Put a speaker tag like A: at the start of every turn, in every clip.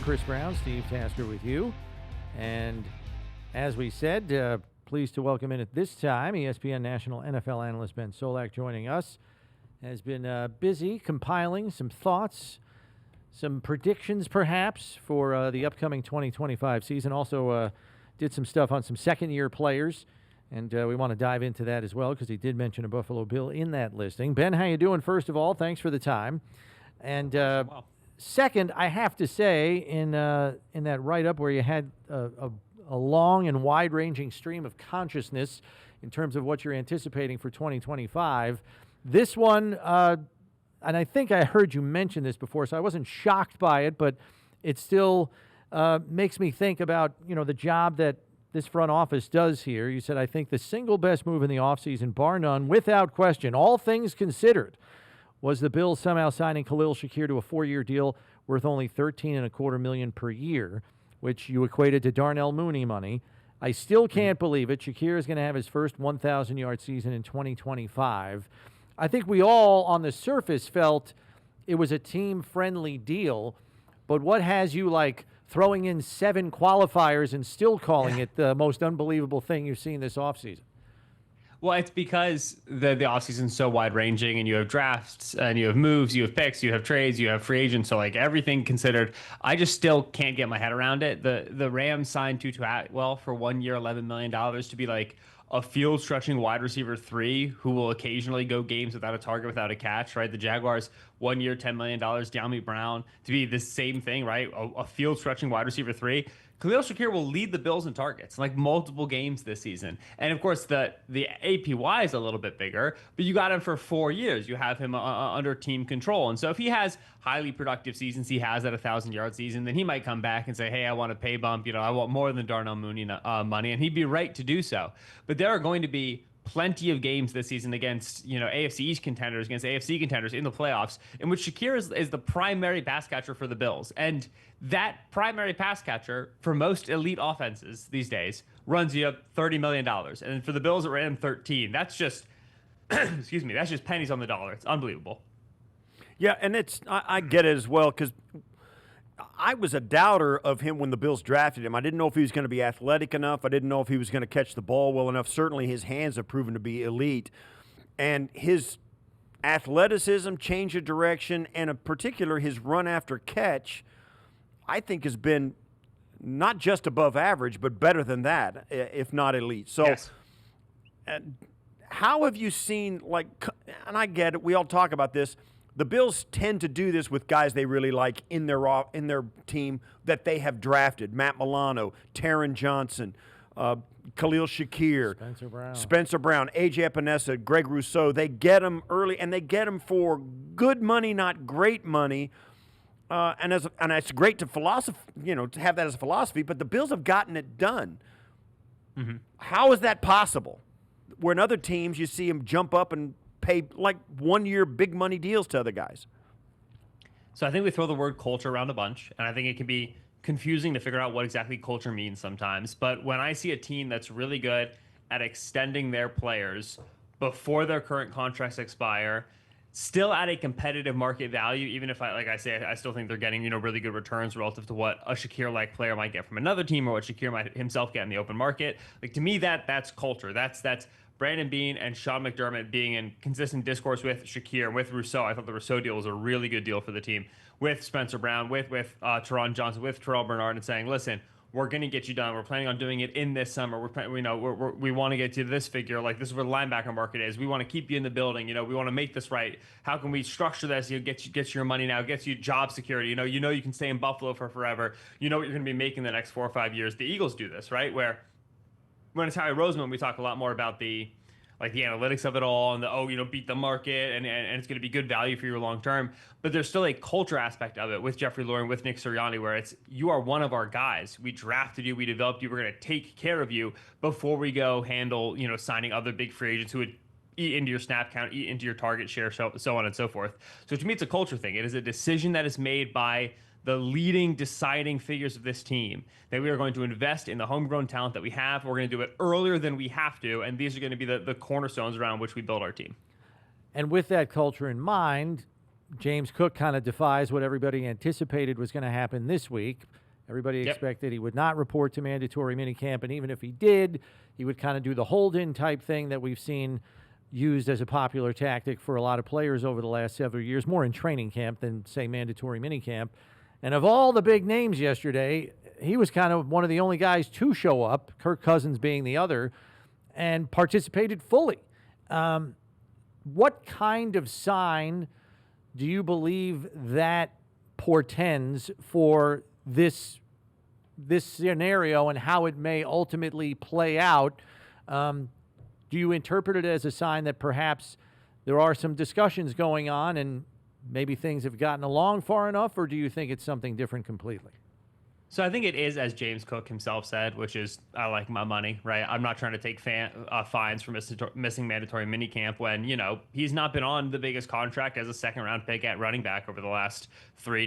A: Chris Brown, Steve Tasker with you. And as we said, pleased to welcome in at this time ESPN national NFL analyst Ben Solak joining us. Has been busy compiling some thoughts, some predictions perhaps for the upcoming 2025 season. Also did some stuff on some second-year players, and we want to dive into that as well because he did mention a Buffalo Bill in that listing. Ben, how you doing, first of all? Thanks for the time. And second, I have to say, in that write-up where you had a long and wide-ranging stream of consciousness in terms of what you're anticipating for 2025, this one, and I think I heard you mention this before, so I wasn't shocked by it, but it still makes me think about, the job that this front office does here. You said, I think the single best move in the offseason, bar none, without question, all things considered, was the Bills somehow signing Khalil Shakir to a 4-year deal worth only $13.25 million per year, which you equated to Darnell Mooney money. I still can't believe it. Shakir is going to have his first 1,000-yard season in 2025. I think we all, on the surface, felt it was a team-friendly deal, but what has you, throwing in 7 qualifiers and still calling it the most unbelievable thing you've seen this offseason?
B: Well, it's because the offseason is so wide-ranging, and you have drafts, and you have moves, you have picks, you have trades, you have free agents. So, everything considered, I just still can't get my head around it. The Rams signed Tutu Atwell for 1 year, $11 million to be a field-stretching wide receiver 3 who will occasionally go games without a target, without a catch, right? The Jaguars, 1 year, $10 million, De'Ami Brown to be the same thing, right? A field-stretching wide receiver 3. Khalil Shakir will lead the Bills in targets, multiple games this season. And of course, the APY is a little bit bigger, but you got him for 4 years. You have him under team control. And so if he has highly productive seasons, he has that 1,000-yard season, then he might come back and say, hey, I want a pay bump. I want more than Darnell Mooney money. And he'd be right to do so. But there are going to be plenty of games this season against, AFC East contenders, against AFC contenders in the playoffs, in which Shakir is the primary pass catcher for the Bills. And that primary pass catcher for most elite offenses these days runs you up $30 million. And for the Bills, it ran 13. That's just, excuse me, that's just pennies on the dollar. It's unbelievable.
C: Yeah, and I get it as well, because I was a doubter of him when the Bills drafted him. I didn't know if he was going to be athletic enough. I didn't know if he was going to catch the ball well enough. Certainly his hands have proven to be elite. And his athleticism, change of direction, and in particular his run after catch, I think has been not just above average, but better than that, if not elite. So
B: yes.
C: How have you seen, and I get it, we all talk about this, the Bills tend to do this with guys they really like in their team that they have drafted. Matt Milano, Taron Johnson, Khalil Shakir, Spencer Brown, A.J. Epinesa, Greg Rousseau. They get them early, and they get them for good money, not great money. And it's great to to have that as a philosophy, but the Bills have gotten it done.
B: Mm-hmm.
C: How is that possible? Where in other teams you see them jump up and pay 1 year big money deals to other guys.
B: So I think we throw the word culture around a bunch, and I think it can be confusing to figure out what exactly culture means sometimes. But when I see a team that's really good at extending their players before their current contracts expire, still at a competitive market value, even if I still think they're getting, really good returns relative to what a Shakir-like player might get from another team or what Shakir might himself get in the open market. To me, that's culture. That's Brandon Beane and Sean McDermott being in consistent discourse with Shakir and with Rousseau. I thought the Rousseau deal was a really good deal for the team, with Spencer Brown, with Taron Johnson, with Terrell Bernard, and saying, listen, we're going to get you done. We're planning on doing it in this summer. We want to get to this figure. This is where the linebacker market is. We want to keep you in the building. We want to make this right. How can we structure this? Get you your money now. Get you job security. You can stay in Buffalo for forever. You know what you're going to be making the next 4 or 5 years. The Eagles do this, right? Where when it's Howie Roseman, we talk a lot more about the analytics of it all and beat the market and it's going to be good value for you long term. But there's still a culture aspect of it with Jeffrey Lurie, with Nick Sirianni, where it's, you are one of our guys. We drafted you, we developed you, we're going to take care of you before we go handle, signing other big free agents who would eat into your snap count, eat into your target share, so on and so forth. So to me, it's a culture thing. It is a decision that is made by the leading deciding figures of this team that we are going to invest in the homegrown talent that we have. We're going to do it earlier than we have to, and these are going to be the cornerstones around which we build our team.
A: And with that culture in mind, James Cook kind of defies what everybody anticipated was going to happen this week. Everybody expected he would not report to mandatory minicamp, and even if he did, he would kind of do the hold-in type thing that we've seen used as a popular tactic for a lot of players over the last several years, more in training camp than, say, mandatory minicamp. And of all the big names yesterday, he was kind of one of the only guys to show up, Kirk Cousins being the other, and participated fully. What kind of sign do you believe that portends for this scenario and how it may ultimately play out? Do you interpret it as a sign that perhaps there are some discussions going on and maybe things have gotten along far enough, or do you think it's something different completely?
B: So I think it is, as James Cook himself said, which is, I like my money, right? I'm not trying to take fines for missing mandatory minicamp when, he's not been on the biggest contract as a second-round pick at running back over the last 4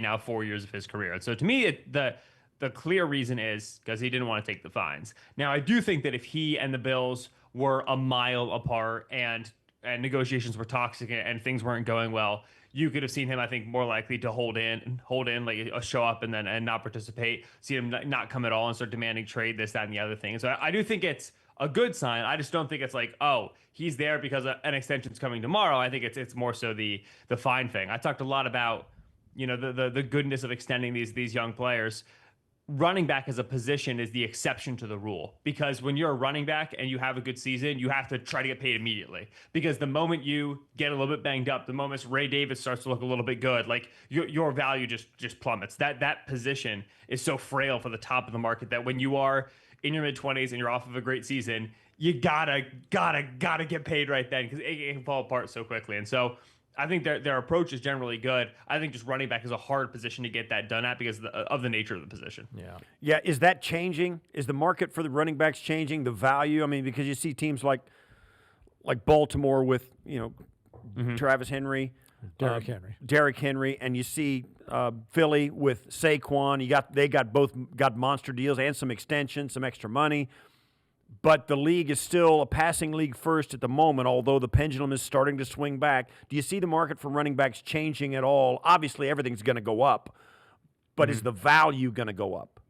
B: years of his career. And so to me, the clear reason is because he didn't want to take the fines. Now, I do think that if he and the Bills were a mile apart and negotiations were toxic and things weren't going well, you could have seen him, I think, more likely to hold in, like show up and not participate, see him not come at all and start demanding trade, this, that, and the other thing. So I do think it's a good sign. I just don't think it's like, oh, he's there because an extension's coming tomorrow. I think it's more so the fine thing. I talked a lot about, the goodness of extending these young players. Running back as a position is the exception to the rule, because when you're a running back and you have a good season, you have to try to get paid immediately, because the moment you get a little bit banged up, the moment Ray Davis starts to look a little bit good, like your value just plummets. That position is so frail for the top of the market that when you are in your mid-20s and you're off of a great season, you gotta get paid right then, because it can fall apart so quickly. And so I think their approach is generally good. I think just running back is a hard position to get that done at because of the nature of the position.
C: Yeah. Is that changing? Is the market for the running backs changing? The value? I mean, because you see teams like Baltimore with Travis Henry, Derrick Henry, and you see Philly with Saquon. They both got monster deals and some extensions, some extra money. But the league is still a passing league first at the moment, although the pendulum is starting to swing back. Do you see the market for running backs changing at all? Obviously, everything's going to go up, but is the value going to go up?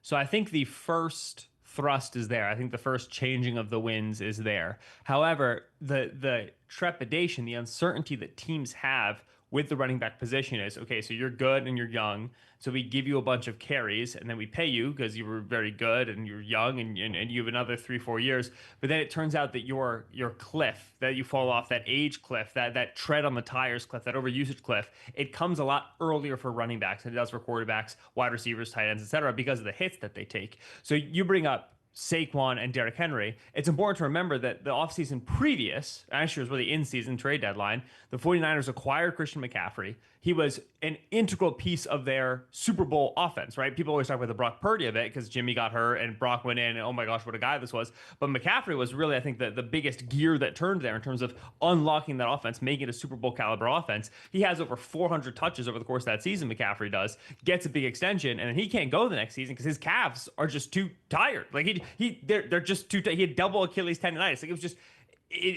B: So I think the first thrust is there. I think the first changing of the winds is there. However, the trepidation, the uncertainty that teams have with the running back position is, okay, so you're good and you're young, so we give you a bunch of carries and then we pay you because you were very good and you're young and you have another 3-4 years. But then it turns out that your cliff, that you fall off, that age cliff, that tread on the tires cliff, that overusage cliff, it comes a lot earlier for running backs than it does for quarterbacks, wide receivers, tight ends, etc., because of the hits that they take. So you bring up Saquon and Derrick Henry. It's important to remember that the offseason previous, actually it was really in-season trade deadline, the 49ers acquired Christian McCaffrey. He was an integral piece of their Super Bowl offense, right? People always talk about the Brock Purdy of it because Jimmy got hurt and Brock went in and oh my gosh, what a guy this was. But McCaffrey was really, I think, the biggest gear that turned there in terms of unlocking that offense, making it a Super Bowl caliber offense. He has over 400 touches over the course of that season, McCaffrey does, gets a big extension, and then he can't go the next season because his calves are just too tired. Like they're just too tired. He had double Achilles tendonitis. Like it was just,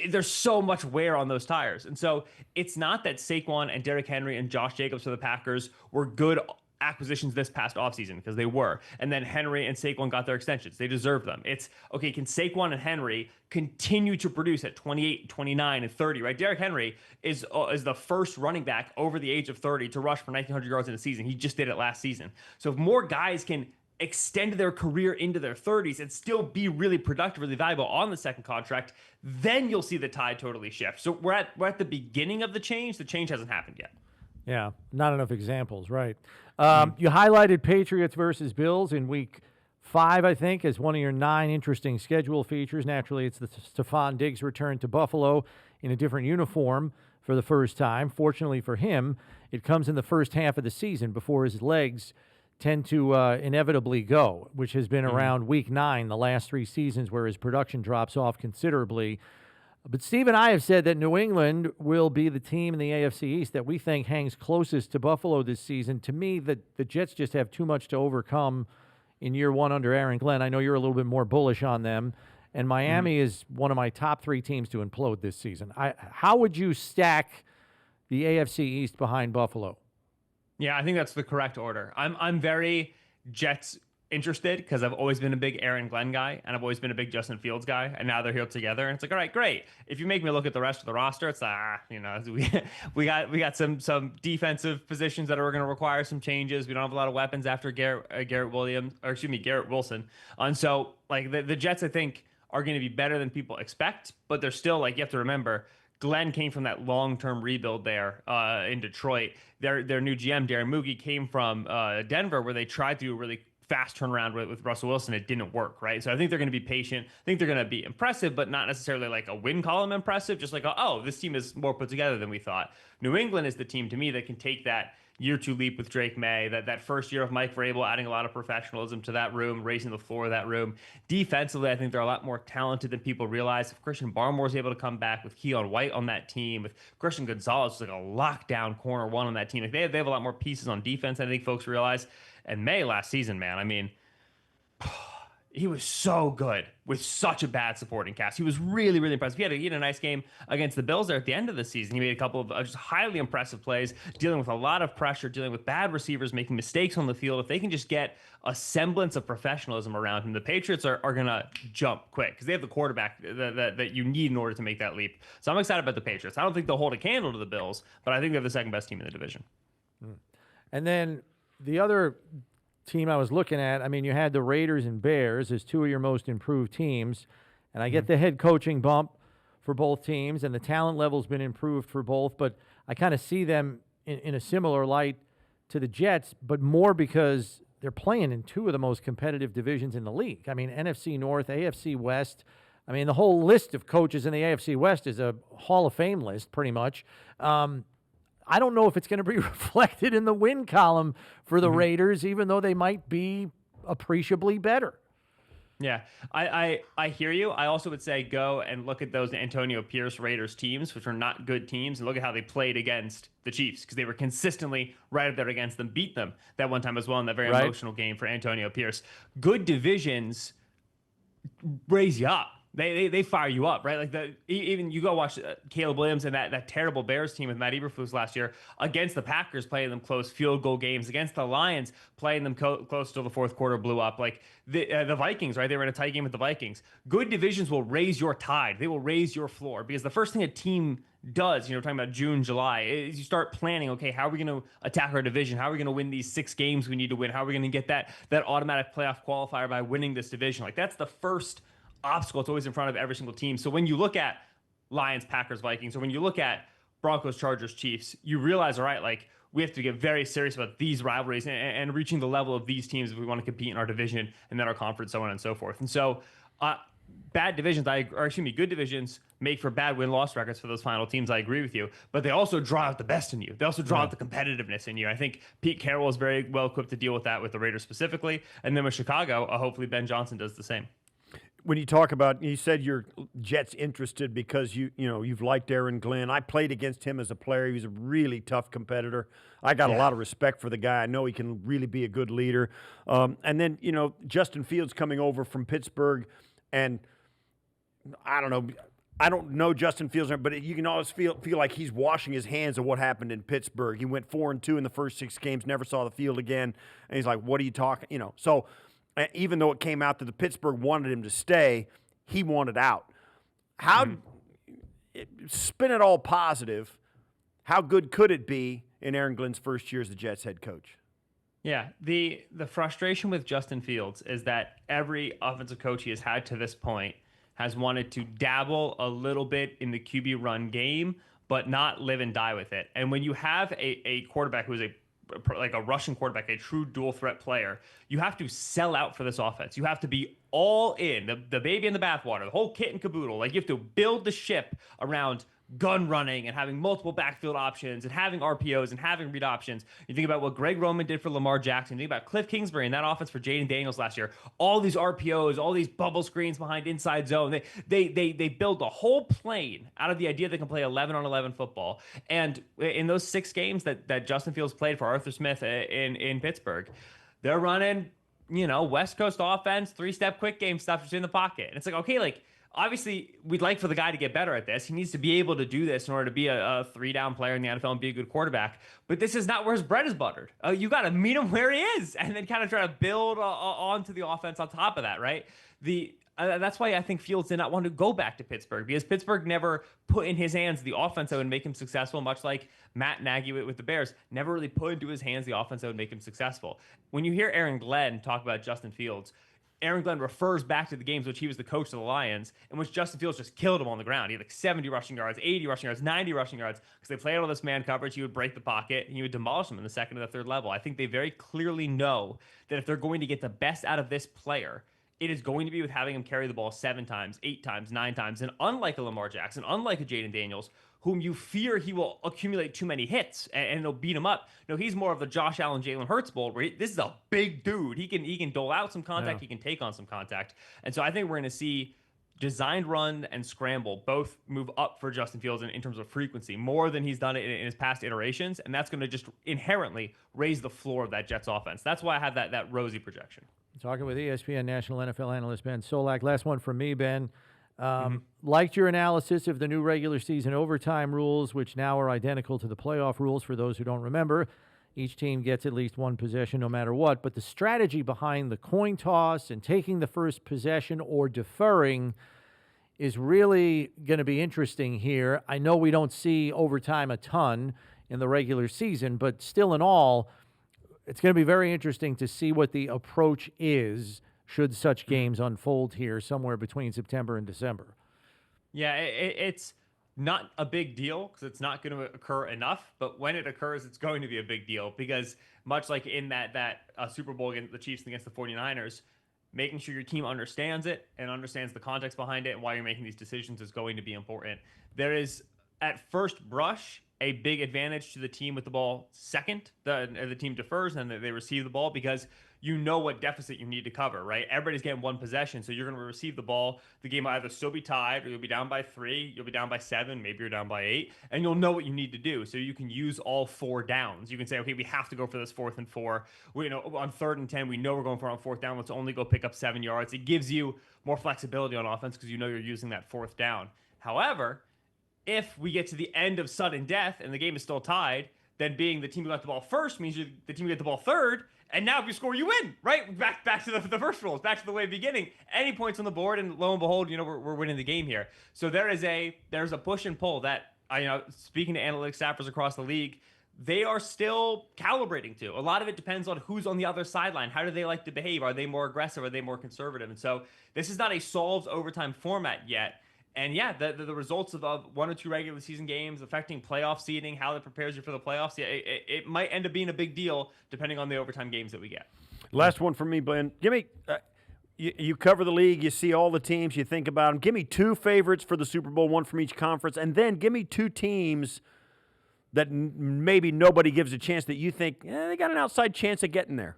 B: there's so much wear on those tires. And so it's not that Saquon and Derrick Henry and Josh Jacobs for the Packers were good acquisitions this past offseason, because they were. And then Henry and Saquon got their extensions. They deserve them. It's, okay, can Saquon and Henry continue to produce at 28, 29, and 30, right? Derrick Henry is the first running back over the age of 30 to rush for 1,900 yards in a season. He just did it last season. So if more guys can extend their career into their 30s and still be really productive, really valuable on the second contract, then you'll see the tide totally shift. So we're at the beginning of the change. The change hasn't happened yet.
A: Yeah, not enough examples, right? You highlighted Patriots versus Bills in week 5, I think, as one of your 9 interesting schedule features. Naturally, it's the Stephon Diggs return to Buffalo in a different uniform for the first time. Fortunately for him, it comes in the first half of the season before his legs tend to inevitably go, which has been around week 9 the last 3 seasons, where his production drops off considerably. But Steve and I have said that New England will be the team in the AFC East that we think hangs closest to Buffalo this season. To me, the Jets just have too much to overcome in year 1 under Aaron Glenn. I know you're a little bit more bullish on them. And Miami is one of my top 3 teams to implode this season. How would you stack the AFC East behind Buffalo.
B: Yeah, I think that's the correct order. I'm very Jets interested because I've always been a big Aaron Glenn guy and I've always been a big Justin Fields guy, and now they're here together and it's like, all right, great. If you make me look at the rest of the roster, it's we got some defensive positions that are going to require some changes. We don't have a lot of weapons after Garrett Wilson, and so like the Jets I think are going to be better than people expect, but they're still like, you have to remember, Glenn came from that long-term rebuild there in Detroit. Their new GM, Darren Moogie, came from Denver, where they tried to do a really fast turnaround with Russell Wilson. It didn't work, right? So I think they're going to be patient. I think they're going to be impressive, but not necessarily like a win column impressive, just like, oh, this team is more put together than we thought. New England is the team, to me, that can take that year two leap with Drake May, that first year of Mike Vrabel, adding a lot of professionalism to that room, raising the floor of that room. Defensively, I think they're a lot more talented than people realize. If Christian Barmore is able to come back with Keon White on that team, with Christian Gonzalez, like a lockdown corner one on that team, like they have a lot more pieces on defense, I think folks realize. And May last season, man, I mean, he was so good with such a bad supporting cast. He was really, really impressive. He had a nice game against the Bills there at the end of the season. He made a couple of just highly impressive plays, dealing with a lot of pressure, dealing with bad receivers, making mistakes on the field. If they can just get a semblance of professionalism around him, the Patriots are going to jump quick because they have the quarterback that you need in order to make that leap. So I'm excited about the Patriots. I don't think they'll hold a candle to the Bills, but I think they're the second best team in the division.
A: And then the other team I was looking at, I mean, you had the Raiders and Bears as two of your most improved teams, and I get the head coaching bump for both teams, and the talent level's been improved for both, but I kind of see them in a similar light to the Jets, but more because they're playing in two of the most competitive divisions in the league. I mean, NFC North, AFC West. I mean, the whole list of coaches in the AFC West is a Hall of Fame list, pretty much. I don't know if it's going to be reflected in the win column for the Raiders, even though they might be appreciably better.
B: Yeah, I hear you. I also would say go and look at those Antonio Pierce Raiders teams, which are not good teams, and look at how they played against the Chiefs, because they were consistently right up there against them, beat them that one time as well in that very emotional game for Antonio Pierce. Good divisions raise you up. They fire you up, right? Like even you go watch Caleb Williams and that terrible Bears team with Matt Eberflus last year against the Packers, playing them close field goal games, against the Lions, playing them close till the fourth quarter blew up. Like the Vikings, right? They were in a tight game with the Vikings. Good divisions will raise your tide. They will raise your floor, because the first thing a team does, talking about June, July, is you start planning, okay, how are we going to attack our division? How are we going to win these 6 games we need to win? How are we going to get that automatic playoff qualifier by winning this division? Like, that's the first obstacle. It's always in front of every single team. So when you look at Lions, Packers, Vikings, or when you look at Broncos, Chargers, Chiefs, you realize, all right, like, we have to get very serious about these rivalries and reaching the level of these teams if we want to compete in our division and then our conference, so on and so forth. And so good divisions make for bad win-loss records for those final teams. I agree with you, but they also draw out the best in you. They also draw out the competitiveness in you. I think Pete Carroll is very well equipped to deal with that with the Raiders specifically, and then with Chicago, hopefully Ben Johnson does the same.
C: When you talk about, you said you're Jets interested because you've liked Aaron Glenn. I played against him as a player. He was a really tough competitor. I got a lot of respect for the guy. I know he can really be a good leader. And then Justin Fields coming over from Pittsburgh, and I don't know Justin Fields, but you can always feel like he's washing his hands of what happened in Pittsburgh. He went 4-2 in the first 6 games, never saw the field again, and he's like, "What are you talking?" So. Even though it came out that the Pittsburgh wanted him to stay, he wanted out. Spin it all positive, how good could it be in Aaron Glenn's first year as the Jets head coach?
B: Yeah, the frustration with Justin Fields is that every offensive coach he has had to this point has wanted to dabble a little bit in the QB run game, but not live and die with it. And when you have a quarterback who's like a Russian quarterback, a true dual threat player, you have to sell out for this offense. You have to be all in, the baby in the bathwater, the whole kit and caboodle. Like, you have to build the ship around gun running and having multiple backfield options and having RPOs and having read options. You think about what Greg Roman did for Lamar Jackson. You think about Cliff Kingsbury and that offense for Jaden Daniels last year. All these RPOs, all these bubble screens behind inside zone. They build the whole plane out of the idea they can play 11-on-11 football. And in those 6 games that Justin Fields played for Arthur Smith in Pittsburgh, they're running, West Coast offense, 3-step quick game stuff just in the pocket. And it's like, okay, like, obviously, we'd like for the guy to get better at this. He needs to be able to do this in order to be a 3-down player in the NFL and be a good quarterback. But this is not where his bread is buttered. You got to meet him where he is and then kind of try to build onto the offense on top of that, right? That's why I think Fields did not want to go back to Pittsburgh, because Pittsburgh never put in his hands the offense that would make him successful, much like Matt Nagy with the Bears never really put into his hands the offense that would make him successful. When you hear Aaron Glenn talk about Justin Fields, Aaron Glenn refers back to the games which he was the coach of the Lions, in which Justin Fields just killed him on the ground. He had like 70 rushing yards, 80 rushing yards, 90 rushing yards, because they played all this man coverage. He would break the pocket, and he would demolish them in the second and the third level. I think they very clearly know that if they're going to get the best out of this player, it is going to be with having him carry the ball 7 times, 8 times, 9 times. And unlike a Lamar Jackson, unlike a Jaden Daniels, whom you fear he will accumulate too many hits and it'll beat him up. No, he's more of the Josh Allen, Jalen Hurts mold, where this is a big dude. He can dole out some contact. He can take on some contact. And so I think we're going to see designed run and scramble both move up for Justin Fields in terms of frequency more than he's done it in his past iterations. And that's going to just inherently raise the floor of that Jets offense. That's why I have that rosy projection.
A: Talking with ESPN national NFL analyst Ben Solak. Last one from me, Ben. Liked your analysis of the new regular season overtime rules, which now are identical to the playoff rules. For those who don't remember, each team gets at least one possession no matter what. But the strategy behind the coin toss and taking the first possession or deferring is really going to be interesting here. I know we don't see overtime a ton in the regular season, but still in all, it's going to be very interesting to see what the approach is should such games unfold here somewhere between September and December.
B: Yeah, it's not a big deal because it's not going to occur enough. But when it occurs, it's going to be a big deal because much like in that Super Bowl against the Chiefs against the 49ers, making sure your team understands it and understands the context behind it and why you're making these decisions is going to be important. There is, at first brush, a big advantage to the team with the ball second. The team defers and they receive the ball because you know what deficit you need to cover, right? Everybody's getting one possession, so you're going to receive the ball. The game will either still be tied, or you'll be down by 3, you'll be down by 7, maybe you're down by 8, and you'll know what you need to do. So you can use all 4 downs. You can say, okay, we have to go for this 4th and 4. On 3rd and 10, we know we're going for it on 4th down. Let's only go pick up 7 yards. It gives you more flexibility on offense because you know you're using that 4th down. However, if we get to the end of sudden death and the game is still tied, then being the team who got the ball first means the team who get the ball third. And now if you score, you win, right? Back to the first rules, back to the way of beginning. Any points on the board, and lo and behold, we're winning the game here. So there's a push and pull that speaking to analytics staffers across the league, they are still calibrating to. A lot of it depends on who's on the other sideline. How do they like to behave? Are they more aggressive? Are they more conservative? And so this is not a solved overtime format yet. And yeah, the results of 1 or 2 regular season games affecting playoff seeding, how it prepares you for the playoffs, it might end up being a big deal depending on the overtime games that we get.
C: Last one from me, Ben. Give me, you cover the league, you see all the teams, you think about them. Give me 2 favorites for the Super Bowl, 1 from each conference, and then give me 2 teams that maybe nobody gives a chance that you think they got an outside chance of getting there.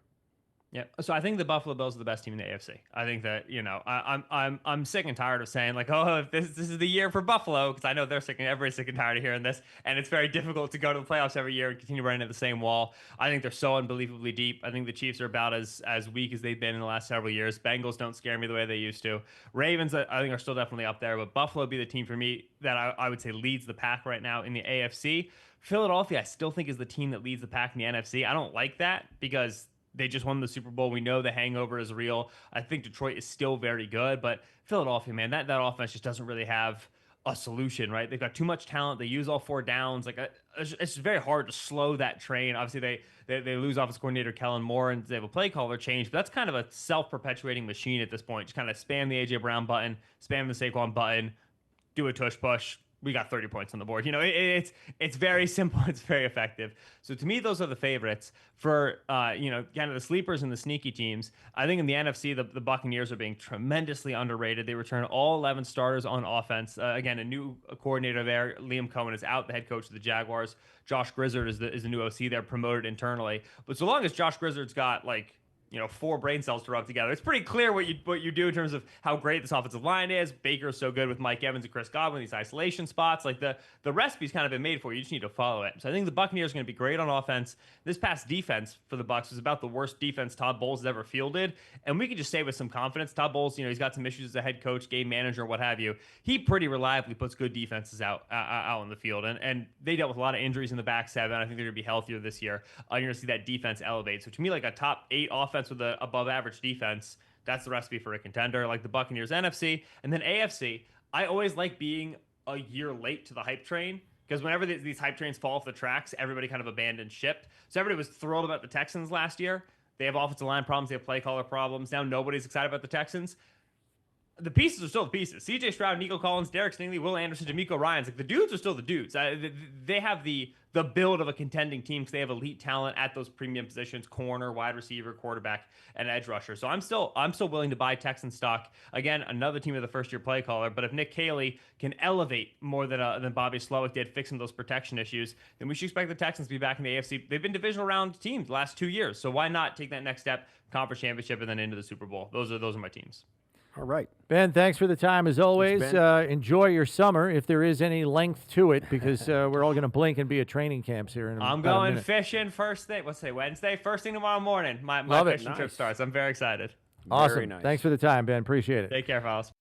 B: Yeah, so I think the Buffalo Bills are the best team in the AFC. I think that I'm sick and tired of saying like, oh, if this is the year for Buffalo, because I know everybody's sick and tired of hearing this, and it's very difficult to go to the playoffs every year and continue running at the same wall. I think they're so unbelievably deep. I think the Chiefs are about as weak as they've been in the last several years. Bengals don't scare me the way they used to. Ravens, I think, are still definitely up there, but Buffalo would be the team for me that I would say leads the pack right now in the AFC. Philadelphia, I still think, is the team that leads the pack in the NFC. I don't like that because they just won the Super Bowl. We know the hangover is real. I think Detroit is still very good, but Philadelphia, man, that offense just doesn't really have a solution, right? They've got too much talent. They use all 4 downs. Like it's just very hard to slow that train. Obviously, they lose offensive coordinator Kellen Moore, and they have a play caller change, but that's kind of a self-perpetuating machine at this point. Just kind of spam the A.J. Brown button, spam the Saquon button, do a tush push. We got 30 points on the board. It's very simple. It's very effective. So to me, those are the favorites for, kind of the sleepers and the sneaky teams. I think in the NFC, the Buccaneers are being tremendously underrated. They return all 11 starters on offense. Again, a new coordinator there. Liam Cohen is out, the head coach of the Jaguars. Josh Grizzard is the new OC there, promoted internally. But so long as Josh Grizzard's got 4 brain cells to rub together. It's pretty clear what you do in terms of how great this offensive line is. Baker's so good with Mike Evans and Chris Godwin, these isolation spots. Like the recipe's kind of been made for you. You just need to follow it. So I think the Buccaneers are going to be great on offense. This past defense for the Bucs was about the worst defense Todd Bowles has ever fielded. And we can just say with some confidence, Todd Bowles, he's got some issues as a head coach, game manager, what have you. He pretty reliably puts good defenses out on the field. And they dealt with a lot of injuries in the back 7. I think they're going to be healthier this year. You're going to see that defense elevate. So to me, like a top 8 offense with an above average defense, that's the recipe for a contender. Like the Buccaneers NFC. And then AFC, I always like being a year late to the hype train, because whenever these hype trains fall off the tracks, everybody kind of abandons ship. So everybody was thrilled about the Texans last year. They have offensive line problems. They have play caller problems. Now nobody's excited about the Texans. The pieces are still the pieces. C.J. Stroud, Nico Collins, Derek Stingley, Will Anderson, D'Amico Ryans. Like the dudes are still the dudes. They have the build of a contending team because they have elite talent at those premium positions: corner, wide receiver, quarterback, and edge rusher. So I'm still willing to buy Texan stock. Again, another team with a first-year play caller. But if Nick Caley can elevate more than Bobby Slowick did, fixing those protection issues, then we should expect the Texans to be back in the AFC. They've been divisional round teams the last 2 years. So why not take that next step, conference championship, and then into the Super Bowl? Those are my teams.
C: All right.
A: Ben, thanks for the time as always.
C: Thanks,
A: enjoy your summer, if there is any length to it, because we're all going to blink and be at training camps here in
B: I'm
A: about a
B: going
A: minute.
B: fishing first thing. What's today? Wednesday? First thing tomorrow morning. My
A: Love it.
B: fishing trip starts. I'm very excited.
A: Awesome.
C: Very nice.
A: Thanks for the time, Ben. Appreciate it.
B: Take care, fellas.